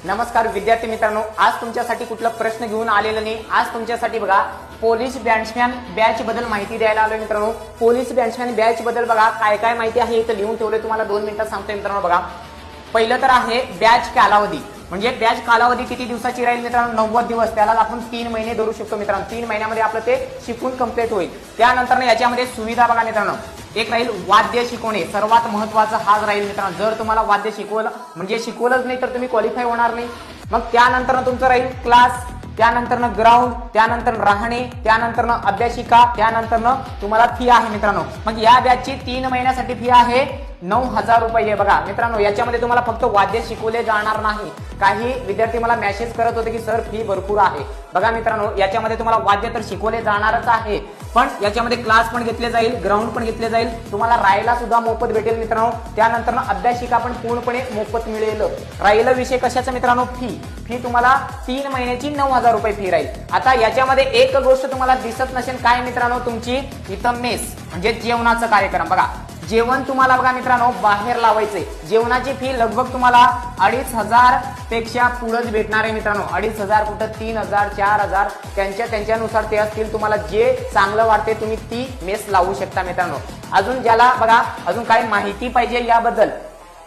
नमस्कार विद्यार्थी मित्रांनो, आज तुमच्यासाठी कुठला प्रश्न घेऊन आलेला नाही। आज तुमच्यासाठी बघा पोलीस बॅट्समॅन बॅच बद्दल माहिती द्यायला आलोय मित्रांनो। पोलीस बॅट्समॅन बॅच बद्दल बघा काय काय माहिती आहे इथं लिहून ठेवले, तुम्हाला 2 मिनिटात सांगतोय मित्रांनो। बघा पहिलं तर आहे बॅच कालावधी, म्हणजे बॅच कालावधी किती दिवसाची राहील मित्रांनो? 90 दिवस। त्याला आपण 3 महिने धरू शकतो मित्रांनो। 3 महिन्यामध्ये आपलं ते शिकून कंप्लीट होईल। त्यानंतर याच्यामध्ये सुविधा बघा मित्रांनो, एक राहील वाद्य शिकवणे, सर्वात महत्वाचा हाच राहील मित्रांनो। जर तुम्हाला वाद्य शिकवलं म्हणजे शिकवलंच नाही तर तुम्ही क्वालिफाय होणार नाही। मग त्यानंतर तुमचं राहील क्लास, त्यानंतर ग्राउंड, त्यानंतर राहणे, त्यानंतर अभ्यासिका, त्यानंतर तुम्हाला फी आहे मित्रांनो। मग या बॅचची 3 महिन्यासाठी फी आहे 9000 रुपये। बघा मित्रांनो, याच्यामध्ये तुम्हाला फक्त वाद्य शिकवले जाणार नाही। काही विद्यार्थी मला मेसेज करत होते की सर फी भरपूर आहे। बघा मित्रांनो, याच्यामध्ये तुम्हाला वाद्य तर शिकवले जाणारच आहे, पण याच्यामध्ये क्लास पण घेतले जाईल, ग्राउंड पण घेतले जाईल, तुम्हाला राहायला सुद्धा मोफत भेटेल मित्रांनो। त्यानंतर अभ्यासिका पण पूर्णपणे मोफत मिळेल। राहिला विषय कशाचा मित्रांनो? फी तुम्हाला 3 महिन्याची 9000 रुपये फी राहील। आता याच्यामध्ये एक गोष्ट तुम्हाला दिसत नसेल, काय मित्रांनो? तुमची इथं मेस म्हणजे जेवणाचा कार्यक्रम। बघा जेवण तुम्हाला बघा मित्रांनो बाहेर लावायचंय। जेवणाची फी लगभग तुम्हाला 2500 पेक्षा पुढेच भेटणार आहे मित्रांनो। 2500 कुठं 3000 4000 त्यांच्यानुसार ते असतील। तुम्हाला जे चांगलं वाटते तुम्ही ती मेस लावू शकता मित्रांनो। अजून ज्याला बघा अजून काही माहिती पाहिजे याबद्दल,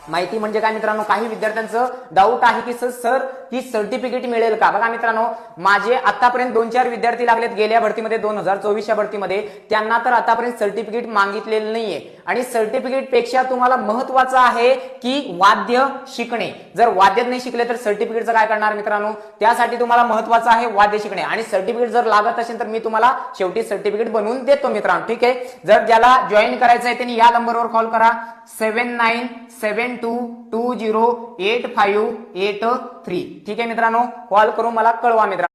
माहिती म्हणजे काय मित्रांनो, काही विद्यार्थ्यांचं डाऊट आहे की सर ही सर्टिफिकेट मिळेल का? बघा मित्रांनो, माझे आतापर्यंत 2-4 विद्यार्थी लागलेत गेल्या भरतीमध्ये 2024 भरतीमध्ये, त्यांना तर आतापर्यंत सर्टिफिकेट मागितलेलं नाहीये। आणि सर्टिफिकेट पेक्षा तुम्हाला महत्वाचं आहे की वाद्य शिकणे। जर वाद्य नाही शिकले तर सर्टिफिकेटचं काय करणार मित्रांनो? त्यासाठी तुम्हाला महत्वाचं आहे वाद्य शिकणे। आणि सर्टिफिकेट जर लागत असेल तर मी तुम्हाला शेवटी सर्टिफिकेट बनवून देतो मित्रांनो, ठीक आहे। जर ज्याला जॉईन करायचं आहे त्यांनी या नंबरवर कॉल करा 7972208583। ठीक आहे मित्रांनो, कॉल करून मला कळवा मित्रांनो।